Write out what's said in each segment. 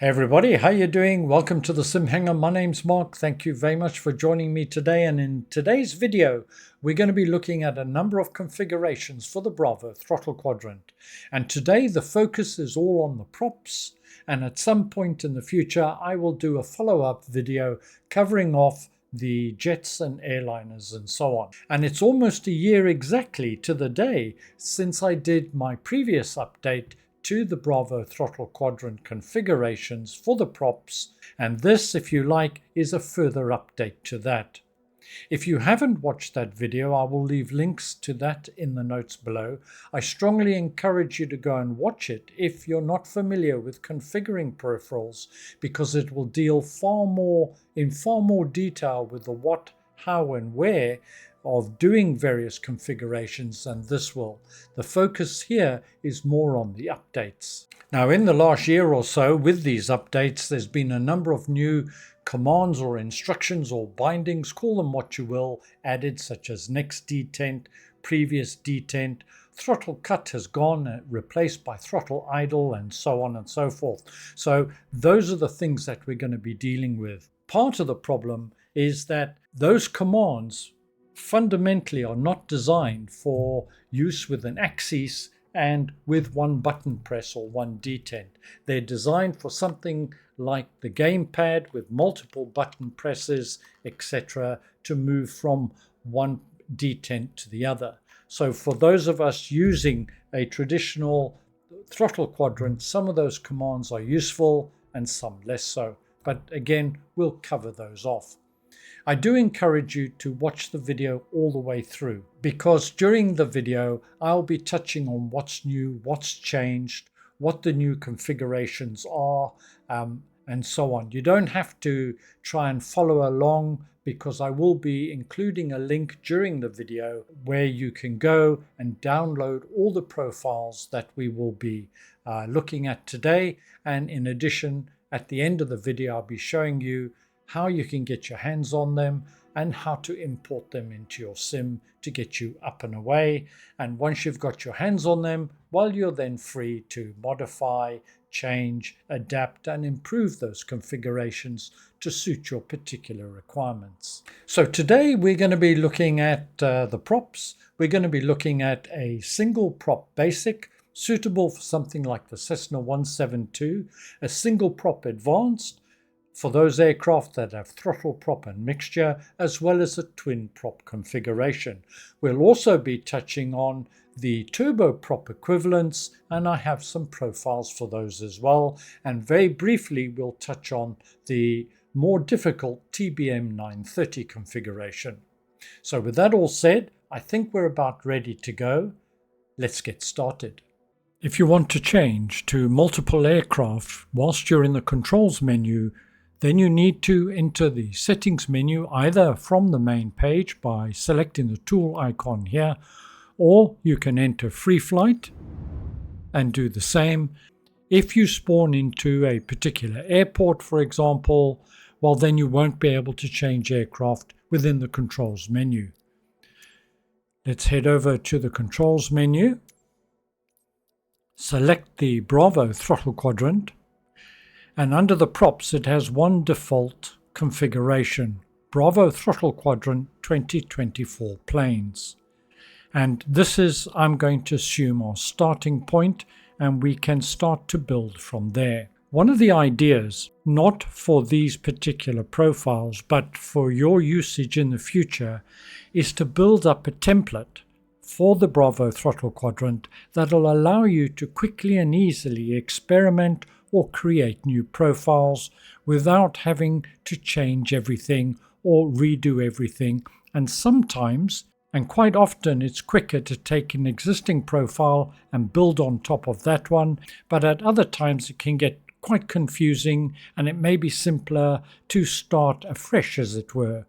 Hey everybody, how you doing? Welcome to the Simhanger. My name's Mark. Thank you very much for joining me today. And in today's video, we're going to be looking at a number of configurations for the Bravo throttle quadrant. And today the focus is all on the props. And at some point in the future, I will do a follow-up video covering off the jets and airliners and so on. And it's almost a year exactly to the day since I did my previous update to the Bravo throttle quadrant configurations for the props, and this, if you like, is a further update to that. If you haven't watched that video, I will leave links to that in the notes below. I strongly encourage you to go and watch it if you're not familiar with configuring peripherals, because it will deal in far more detail with the what, how and where of doing various configurations than this will. The focus here is more on the updates. Now, in the last year or so with these updates, there's been a number of new commands or instructions or bindings, call them what you will, added, such as next detent, previous detent, throttle cut has gone, replaced by throttle idle, and so on and so forth. So those are the things that we're going to be dealing with. Part of the problem is that those commands fundamentally are not designed for use with an axis and with one button press or one detent. They're designed for something like the gamepad with multiple button presses, etc., to move from one detent to the other. So for those of us using a traditional throttle quadrant, some of those commands are useful and some less so. But again, we'll cover those off. I do encourage you to watch the video all the way through, because during the video I'll be touching on what's new, what's changed, what the new configurations are, and so on. You don't have to try and follow along, because I will be including a link during the video where you can go and download all the profiles that we will be looking at today. And in addition, at the end of the video, I'll be showing you how you can get your hands on them and how to import them into your sim to get you up and away. And once you've got your hands on them, well, you're then free to modify, change, adapt, and improve those configurations to suit your particular requirements. So today we're going to be looking at the props. We're going to be looking at a SingleProp Basic, suitable for something like the Cessna 172, a SingleProp Advanced, for those aircraft that have throttle prop and mixture, as well as a twin prop configuration. We'll also be touching on the turboprop equivalents, and I have some profiles for those as well. And very briefly, we'll touch on the more difficult TBM 930 configuration. So with that all said, I think we're about ready to go. Let's get started. If you want to change to multiple aircraft whilst you're in the controls menu, then you need to enter the settings menu either from the main page by selecting the tool icon here, or you can enter free flight and do the same. If you spawn into a particular airport, for example, well, then you won't be able to change aircraft within the controls menu. Let's head over to the controls menu, select the Bravo throttle quadrant, and under the props it has one default configuration, Bravo throttle quadrant 2024 planes. And this is, I'm going to assume, our starting point, and we can start to build from there. One of the ideas, not for these particular profiles, but for your usage in the future, is to build up a template for the Bravo throttle quadrant that'll allow you to quickly and easily experiment or create new profiles without having to change everything or redo everything. And sometimes, and quite often, it's quicker to take an existing profile and build on top of that one, but at other times it can get quite confusing and it may be simpler to start afresh, as it were.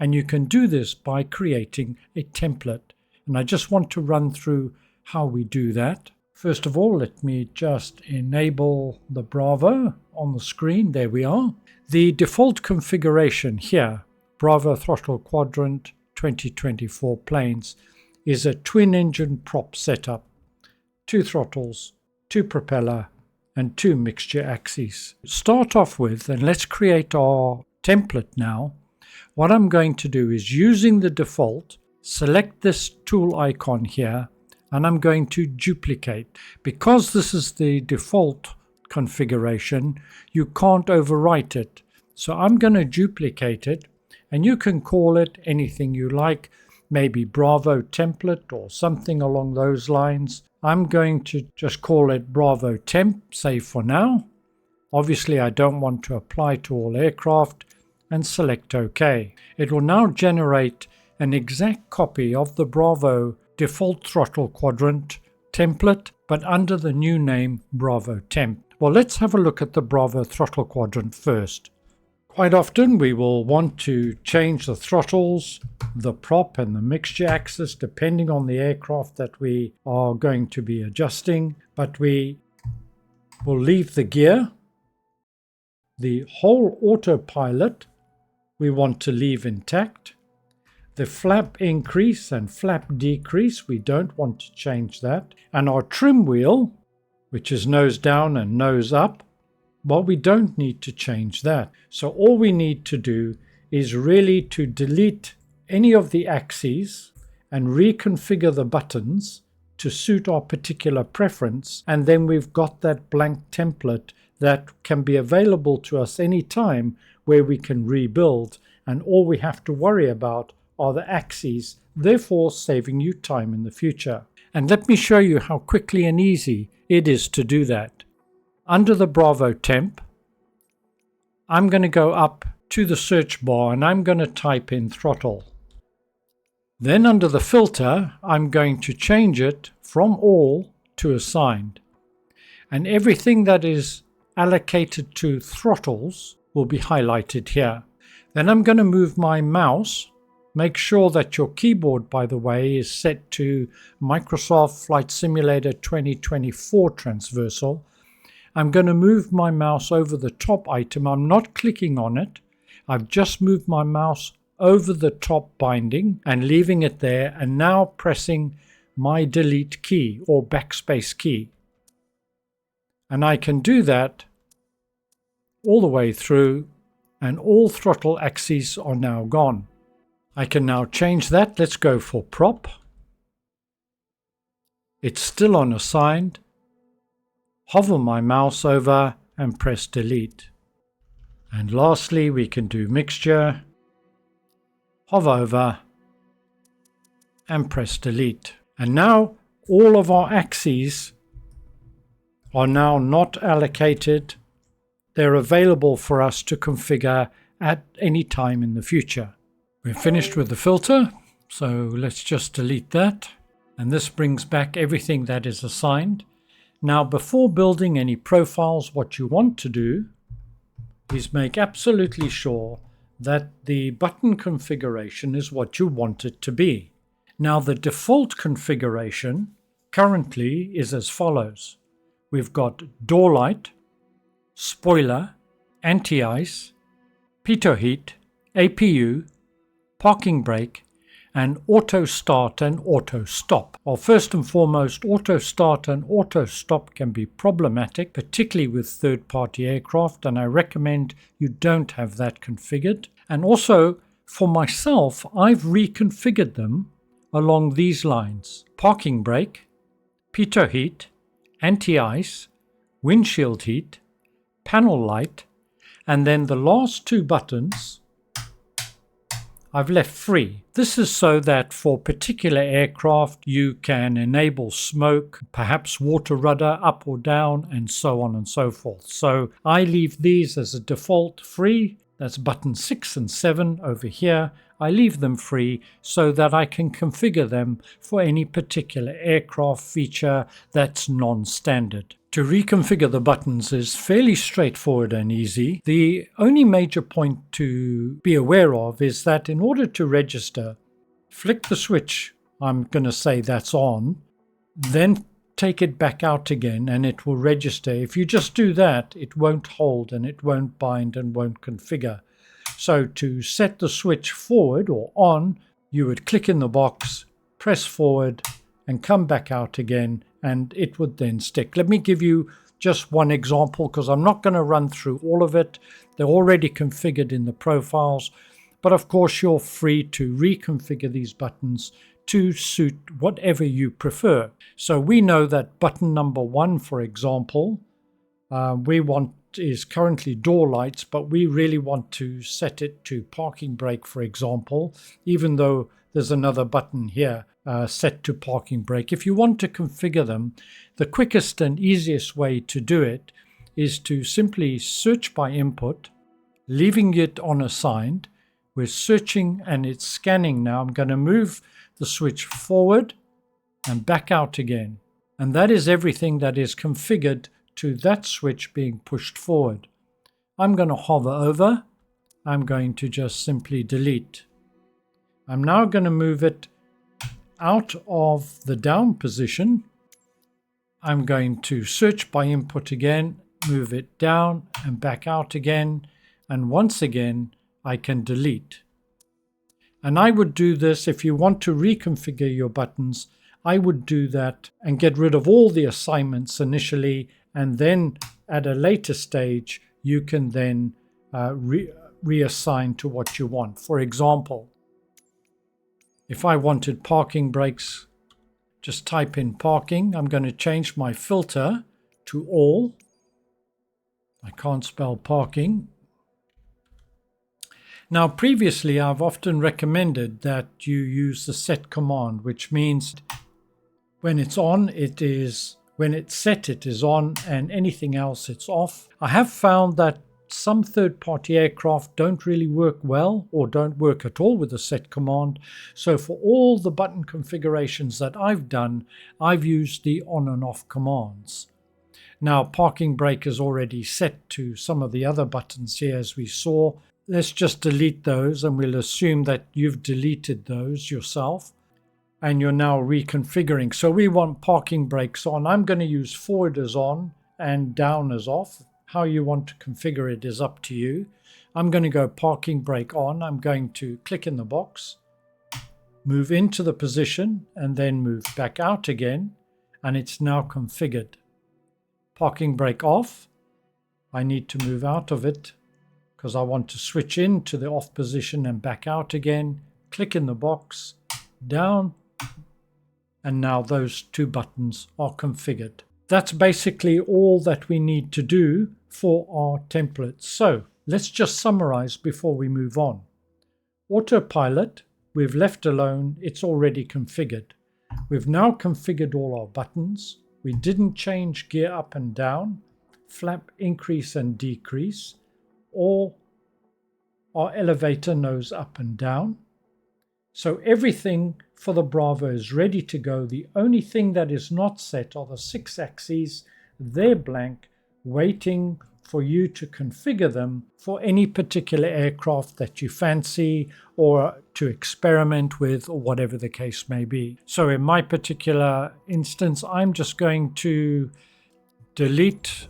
And you can do this by creating a template. And I just want to run through how we do that. First of all, let me just enable the Bravo on the screen. There we are. The default configuration here, Bravo throttle quadrant 2024 planes, is a twin engine prop setup, 2 throttles, 2 propeller, and 2 mixture axes. Start off with, and let's create our template now. What I'm going to do is, using the default, select this tool icon here, and I'm going to duplicate. Because this is the default configuration, you can't overwrite it. So I'm going to duplicate it, and you can call it anything you like, maybe Bravo template or something along those lines. I'm going to just call it Bravo temp, say for now. Obviously I don't want to apply to all aircraft, and select OK. It will now generate an exact copy of the Bravo default throttle quadrant template, but under the new name Bravo temp. Well, let's have a look at the Bravo throttle quadrant first. Quite often we will want to change the throttles, the prop and the mixture axis depending on the aircraft that we are going to be adjusting, but we will leave the gear. The whole autopilot we want to leave intact. The flap increase and flap decrease, we don't want to change that. And our trim wheel, which is nose down and nose up, well, we don't need to change that. So all we need to do is really to delete any of the axes and reconfigure the buttons to suit our particular preference. And then we've got that blank template that can be available to us anytime, where we can rebuild, and all we have to worry about are the axes, therefore saving you time in the future. And let me show you how quickly and easy it is to do that. Under the Bravo temp, I'm going to go up to the search bar and I'm going to type in throttle. Then under the filter, I'm going to change it from all to assigned. And everything that is allocated to throttles will be highlighted here. Then I'm going to move my mouse. Make sure that your keyboard, by the way, is set to Microsoft Flight Simulator 2024 transversal. I'm going to move my mouse over the top item. I'm not clicking on it. I've just moved my mouse over the top binding and leaving it there, and now pressing my delete key or backspace key. And I can do that all the way through, and all throttle axes are now gone. I can now change that. Let's go for prop. It's still on assigned. Hover my mouse over and press delete. And lastly, we can do mixture. Hover over and press delete. And now all of our axes are now not allocated. They're available for us to configure at any time in the future. We're finished with the filter, so let's just delete that. And this brings back everything that is assigned. Now, before building any profiles, what you want to do is make absolutely sure that the button configuration is what you want it to be. Now, the default configuration currently is as follows. We've got door light, spoiler, anti-ice, pitot heat, APU, parking brake, and auto start and auto stop. Well, first and foremost, auto start and auto stop can be problematic, particularly with third-party aircraft, and I recommend you don't have that configured. And also, for myself, I've reconfigured them along these lines: parking brake, pitot heat, anti-ice, windshield heat, panel light, and then the last two buttons I've left free. This is so that for particular aircraft you can enable smoke, perhaps water rudder up or down, and so on and so forth. So I leave these as a default free. That's button 6 and 7 over here. I leave them free so that I can configure them for any particular aircraft feature that's non-standard. To reconfigure the buttons is fairly straightforward and easy. The only major point to be aware of is that in order to register, flick the switch, I'm going to say that's on, then take it back out again and it will register. If you just do that, it won't hold and it won't bind and won't configure. So to set the switch forward or on, you would click in the box, press forward and come back out again, and it would then stick. Let me give you just one example because I'm not going to run through all of it. They're already configured in the profiles, but of course you're free to reconfigure these buttons to suit whatever you prefer. So we know that button number 1, for example, we want is currently door lights, but we really want to set it to parking brake, for example, even though there's another button here set to parking brake. If you want to configure them, the quickest and easiest way to do it is to simply search by input, leaving it on assigned. We're searching and it's scanning now. I'm going to move the switch forward and back out again. And that is everything that is configured to that switch being pushed forward. I'm going to hover over. I'm going to just simply delete. I'm now going to move it out of the down position. I'm going to search by input again, move it down and back out again. And once again, I can delete. And I would do this if you want to reconfigure your buttons. I would do that and get rid of all the assignments initially, and then at a later stage you can then reassign to what you want. For example, if I wanted parking brakes, just type in parking. I'm going to change my filter to all. I can't spell parking. Now previously I've often recommended that you use the set command, which means when it's on, it is, when it's set, it is on, and anything else, it's off. I have found that some third-party aircraft don't really work well or don't work at all with the set command. So for all the button configurations that I've done, I've used the on and off commands. Now parking brake is already set to some of the other buttons here, as we saw. Let's just delete those, and we'll assume that you've deleted those yourself. And you're now reconfiguring. So we want parking brakes on. I'm going to use forward as on and down as off. How you want to configure it is up to you. I'm going to go parking brake on. I'm going to click in the box, move into the position, and then move back out again. And it's now configured. Parking brake off. I need to move out of it because I want to switch into the off position and back out again. Click in the box, down. And now those two buttons are configured. That's basically all that we need to do for our templates. So let's just summarize before we move on. Autopilot, we've left alone. It's already configured. We've now configured all our buttons. We didn't change gear up and down, flap increase and decrease, or our elevator nose up and down. So everything for the Bravo is ready to go. The only thing that is not set are the 6 axes. They're blank, waiting for you to configure them for any particular aircraft that you fancy or to experiment with, or whatever the case may be. So in my particular instance, I'm just going to delete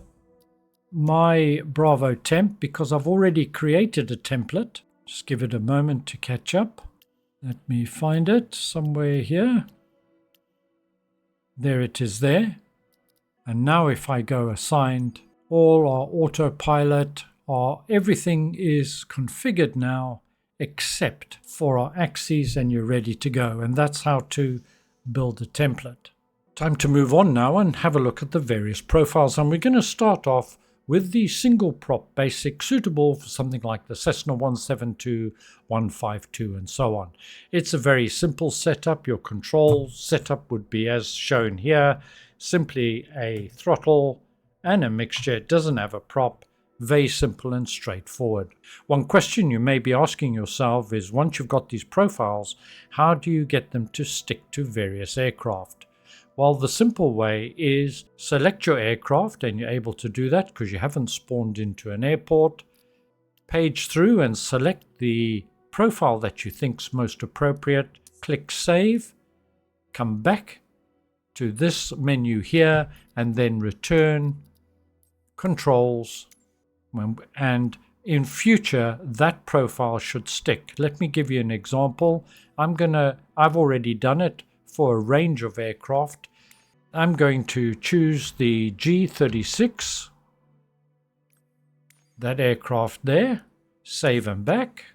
my Bravo temp because I've already created a template. Just give it a moment to catch up. Let me find it somewhere here. There it is there. And now if I go assigned, all our autopilot, everything is configured now except for our axes, and you're ready to go. And that's how to build a template. Time to move on now and have a look at the various profiles. And we're going to start off with the SingleProp Basic, suitable for something like the Cessna 172, 152 and so on. It's a very simple setup. Your control setup would be as shown here, simply a throttle and a mixture. It doesn't have a prop. Very simple and straightforward. One question you may be asking yourself is, once you've got these profiles, how do you get them to stick to various aircraft? Well, the simple way is select your aircraft, and you're able to do that because you haven't spawned into an airport. Page through and select the profile that you think's most appropriate. Click Save. Come back to this menu here and then Return, Controls, and in future that profile should stick. Let me give you an example. I've already done it for a range of aircraft. I'm going to choose the G36, that aircraft there, save and back.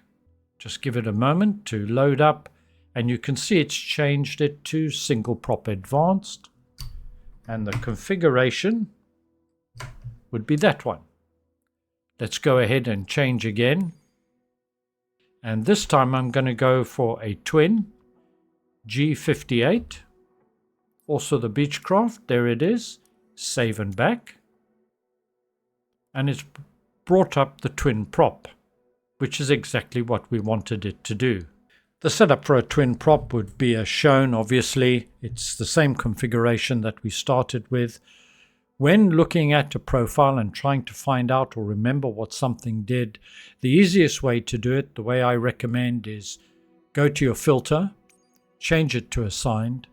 Just give it a moment to load up, and you can see it's changed it to SingleProp Advanced, and the configuration would be that one. Let's go ahead and change again, and this time I'm going to go for a twin G58, also the Beechcraft. There it is, save and back, and it's brought up the twin prop, which is exactly what we wanted it to do. The setup for a twin prop would be as shown. Obviously, it's the same configuration that we started with. When looking at a profile and trying to find out or remember what something did, the easiest way to do it, the way I recommend, is go to your filter, change it to assigned,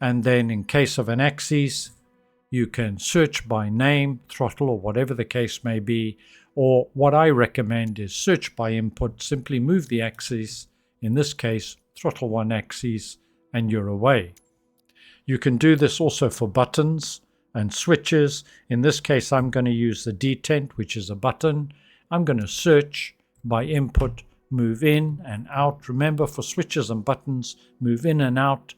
and then in case of an axis, you can search by name, throttle, or whatever the case may be. Or what I recommend is search by input, simply move the axis, in this case throttle 1 axis, and you're away. You can do this also for buttons and switches. In this case I'm going to use the detent, which is a button. I'm going to search by input, move in and out. Remember, for switches and buttons, move in and out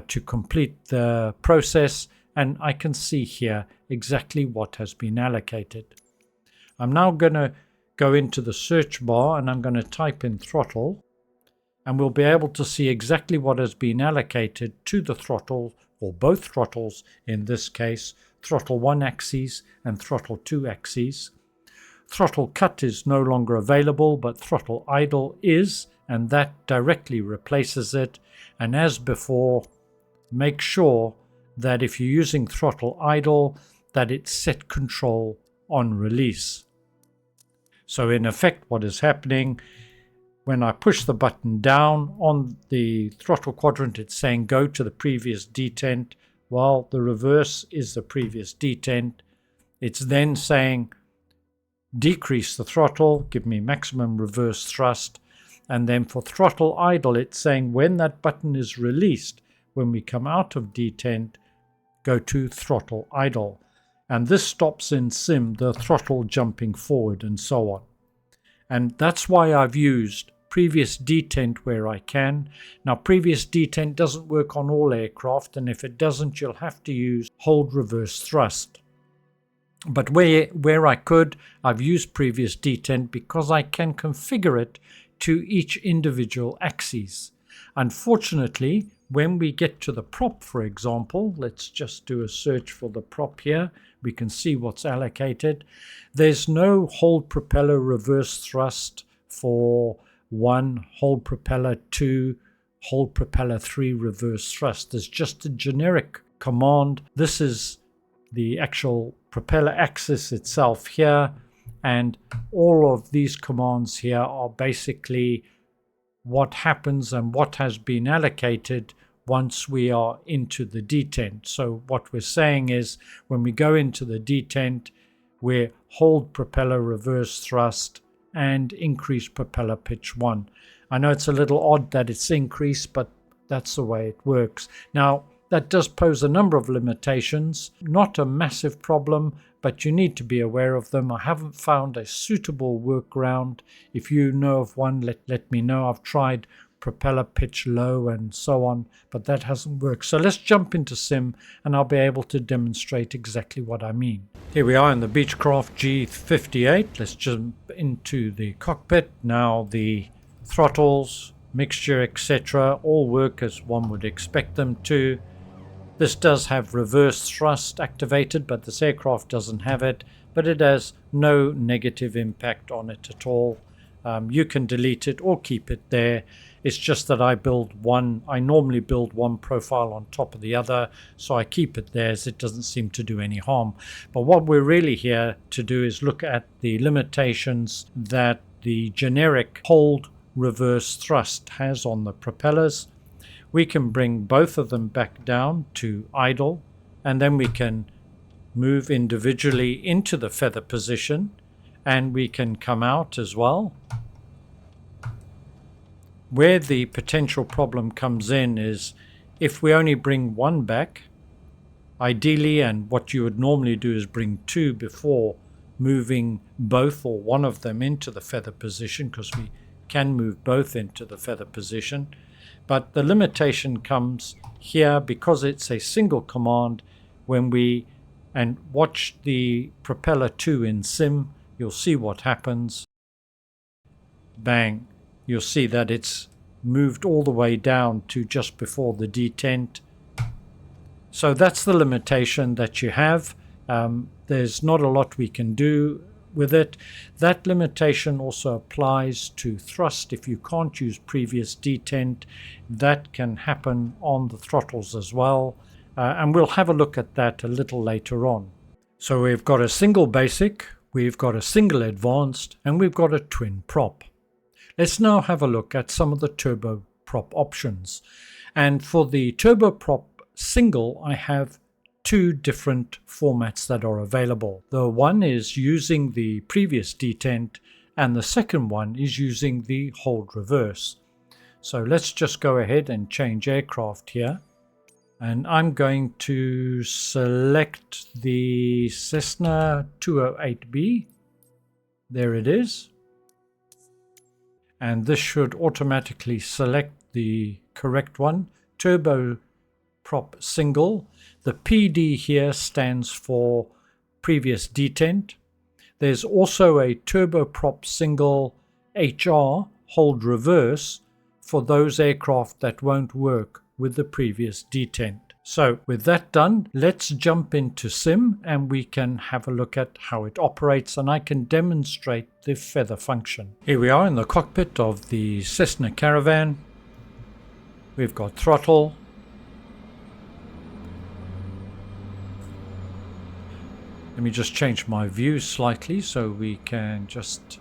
to complete the process, and I can see here exactly what has been allocated. I'm now going to go into the search bar and I'm going to type in throttle, and we'll be able to see exactly what has been allocated to the throttle, or both throttles in this case, throttle 1 axis and throttle 2 axis. Throttle cut is no longer available, but throttle idle is, and that directly replaces it. And as before, make sure that if you're using throttle idle, that it's set control on release. So in effect, what is happening, when I push the button down on the throttle quadrant, it's saying go to the previous detent, while the reverse is the previous detent. It's then saying decrease the throttle, give me maximum reverse thrust. And then for throttle idle, it's saying when that button is released, when we come out of detent, go to throttle idle. And this stops in sim the throttle jumping forward and so on. And that's why I've used previous detent where I can. Now, previous detent doesn't work on all aircraft, and if it doesn't, you'll have to use hold reverse thrust. But where I could, I've used previous detent because I can configure it to each individual axis. Unfortunately, when we get to the prop, for example, let's just do a search for the prop here. We can see what's allocated. There's no hold propeller reverse thrust for 1, hold propeller 2, hold propeller 3 reverse thrust. There's just a generic command. This is the actual propeller axis itself here, and all of these commands here are basically what happens and what has been allocated once we are into the detent. So what we're saying is when we go into the detent, we hold propeller reverse thrust and increase propeller pitch 1. I know it's a little odd that it's increased, but that's the way it works. Now, that does pose a number of limitations, not a massive problem, but you need to be aware of them. I haven't found a suitable workaround. If you know of one, let me know. I've tried propeller pitch low and so on, but that hasn't worked. So let's jump into sim and I'll be able to demonstrate exactly what I mean. Here we are in the Beechcraft G58. Let's jump into the cockpit. Now the throttles, mixture, etc. all work as one would expect them to. This does have reverse thrust activated, but this aircraft doesn't have it, but it has no negative impact on it at all. You can delete it or keep it there. It's just that I normally build one profile on top of the other, so I keep it there as it doesn't seem to do any harm. But what we're really here to do is look at the limitations that the generic hold reverse thrust has on the propellers. We can bring both of them back down to idle, and then we can move individually into the feather position, and we can come out as well. Where the potential problem comes in is if we only bring one back, Ideally, and what you would normally do is bring 2 before moving both or one of them into the feather position, because we can move both into the feather position. But the limitation comes here because it's a single command. When we watch the propeller 2 in Sim, you'll see what happens. Bang, you'll see that it's moved all the way down to just before the detent. So that's the limitation that you have. There's not a lot we can do with it. That limitation also applies to thrust. If you can't use previous detent, that can happen on the throttles as well. And we'll have a look at that a little later on. So we've got a single basic, we've got a single advanced, and we've got a twin prop. Let's now have a look at some of the TurboProp options. And for the TurboProp single, I have 2 different formats that are available. The one is using the previous detent, and the second one is using the hold reverse. So let's just go ahead and change aircraft here. And I'm going to select the Cessna 208B. There it is. And this should automatically select the correct one, TurboProp single. The PD here stands for previous detent. There's also a TurboProp single HR hold reverse for those aircraft that won't work with the previous detent. So with that done, let's jump into Sim and we can have a look at how it operates, and I can demonstrate the feather function. Here we are in the cockpit of the Cessna Caravan. We've got throttle. Let me just change my view slightly so we can just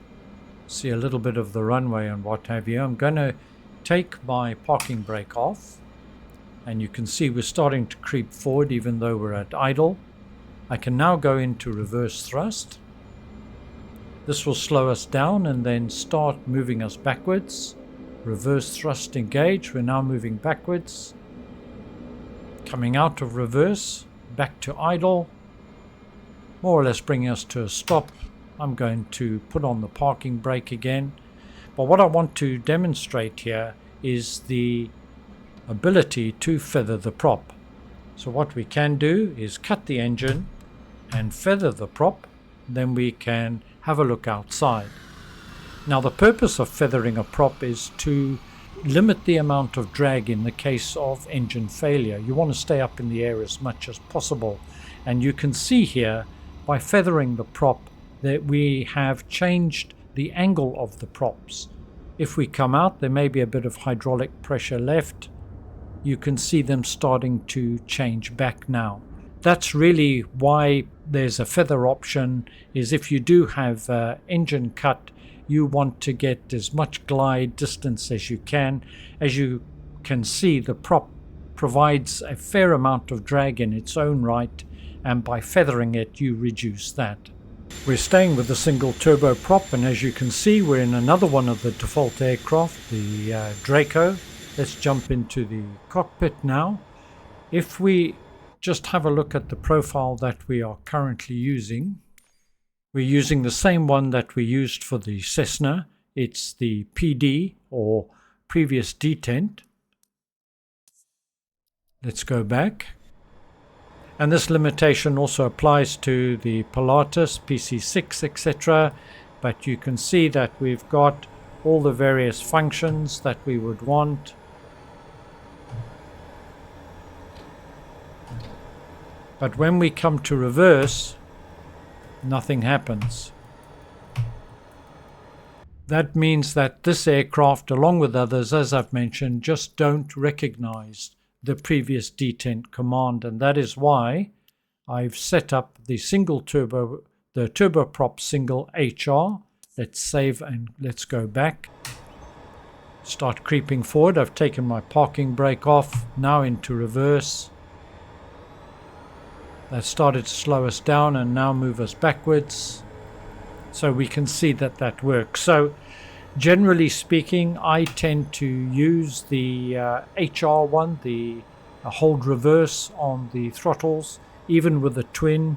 see a little bit of the runway and what have you. I'm going to take my parking brake off. And you can see we're starting to creep forward even though we're at idle. I can now go into reverse thrust. This will slow us down and then start moving us backwards. Reverse thrust engage. We're now moving backwards. Coming out of reverse, back to idle. More or less bringing us to a stop. I'm going to put on the parking brake again. But what I want to demonstrate here is the ability to feather the prop. So what we can do is cut the engine and feather the prop, then we can have a look outside. Now the purpose of feathering a prop is to limit the amount of drag in the case of engine failure. You want to stay up in the air as much as possible, and you can see here by feathering the prop that we have changed the angle of the props. If we come out, there may be a bit of hydraulic pressure left. You can see them starting to change back now. That's really why there's a feather option, is if you do have engine cut, you want to get as much glide distance as you can. As you can see, the prop provides a fair amount of drag in its own right, and by feathering it you reduce that. We're staying with the single turboprop, and as you can see we're in another one of the default aircraft, the Draco. Let's jump into the cockpit now. If we just have a look at the profile that we are currently using, we're using the same one that we used for the Cessna. It's the PD, or previous detent. Let's go back. And this limitation also applies to the Pilatus, PC6, etc. But you can see that we've got all the various functions that we would want. But when we come to reverse, nothing happens. That means that this aircraft, along with others, as I've mentioned, just don't recognize the previous detent command, and that is why I've set up the turboprop single HR. Let's save and let's go back. Start creeping forward. I've taken my parking brake off, now into reverse. That started to slow us down and now move us backwards. So we can see that that works. So generally speaking, I tend to use the HR one, the hold reverse on the throttles. even with the twin.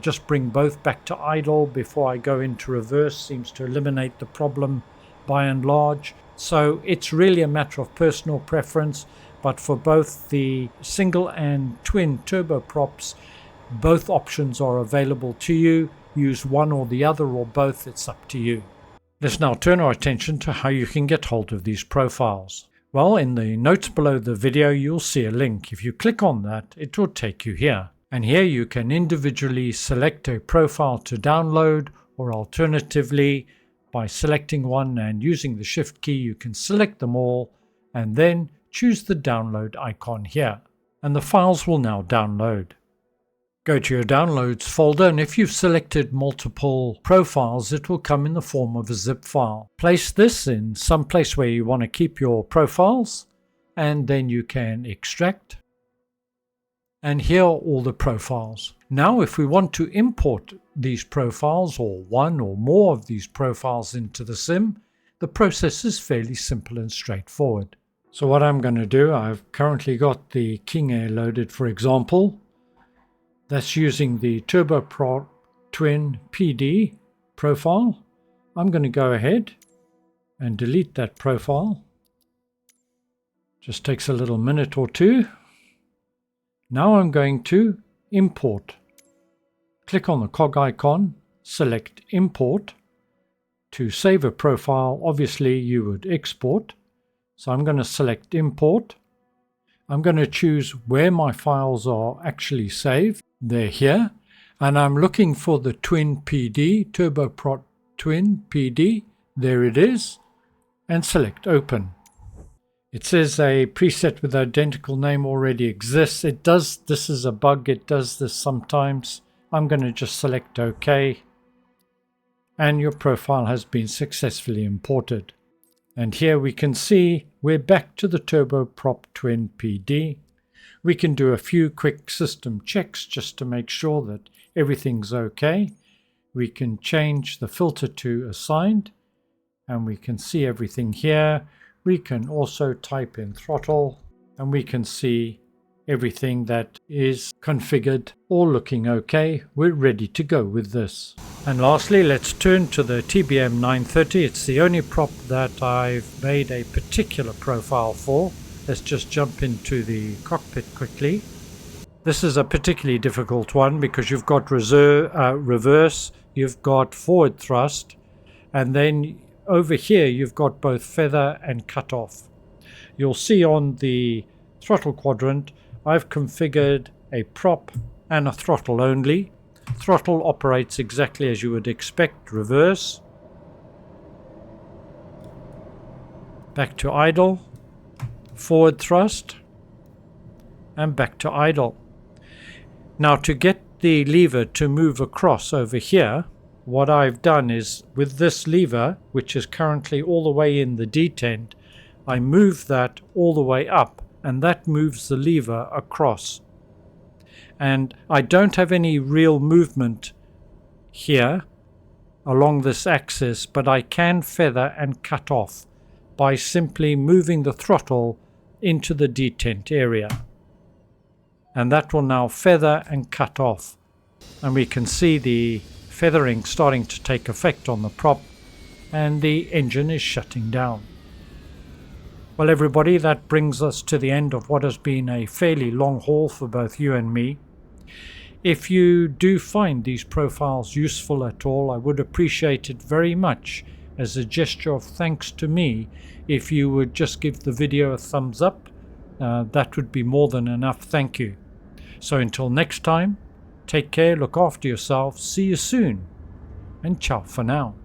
Just bring both back to idle before I go into reverse. Seems to eliminate the problem by and large. So it's really a matter of personal preference, but for both the single and twin turboprops, both options are available to you. Use one or the other or both, it's up to you. Let's now turn our attention to how you can get hold of these profiles. Well, in the notes below the video, you'll see a link. If you click on that, it will take you here. And here you can individually select a profile to download, or alternatively, by selecting one and using the Shift key, you can select them all and then choose the download icon here. And the files will now download. Go to your downloads folder, and if you've selected multiple profiles, it will come in the form of a zip file. Place this in some place where you want to keep your profiles, and then you can extract. And here are all the profiles. Now if we want to import these profiles, or one or more of these profiles, into the sim, the process is fairly simple and straightforward. So what I'm going to do, I've currently got the King Air loaded, for example. That's using the TurboProp Twin PD profile. I'm going to go ahead and delete that profile. Just takes a little minute or two. Now I'm going to import. Click on the cog icon, select import. To save a profile, obviously you would export. So I'm going to select import. I'm going to choose where my files are actually saved. They're here. And I'm looking for the Twin PD, TurboProp Twin PD. There it is. And select open. It says a preset with identical name already exists. It does. This is a bug. It does this sometimes. I'm going to just select OK. And your profile has been successfully imported. And here we can see we're back to the TurboProp Twin PD. We can do a few quick system checks just to make sure that everything's okay. We can change the filter to assigned, and we can see everything here. We can also type in throttle, and we can see everything that is configured, all looking okay. We're ready to go with this. And lastly, let's turn to the TBM 930. It's the only prop that I've made a particular profile for. Let's just jump into the cockpit quickly. This is a particularly difficult one because you've got reverse, you've got forward thrust, and then over here you've got both feather and cutoff. You'll see on the throttle quadrant I've configured a prop and a throttle only. Throttle operates exactly as you would expect: reverse, back to idle, forward thrust, and back to idle. Now to get the lever to move across over here, what I've done is with this lever, which is currently all the way in the detent, I move that all the way up, and that moves the lever across. And I don't have any real movement here along this axis, but I can feather and cut off by simply moving the throttle into the detent area. And that will now feather and cut off. And we can see the feathering starting to take effect on the prop, and the engine is shutting down. Well everybody, that brings us to the end of what has been a fairly long haul for both you and me. If you do find these profiles useful at all, I would appreciate it very much as a gesture of thanks to me if you would just give the video a thumbs up. That would be more than enough. Thank you. So until next time, take care, look after yourself, see you soon, and ciao for now.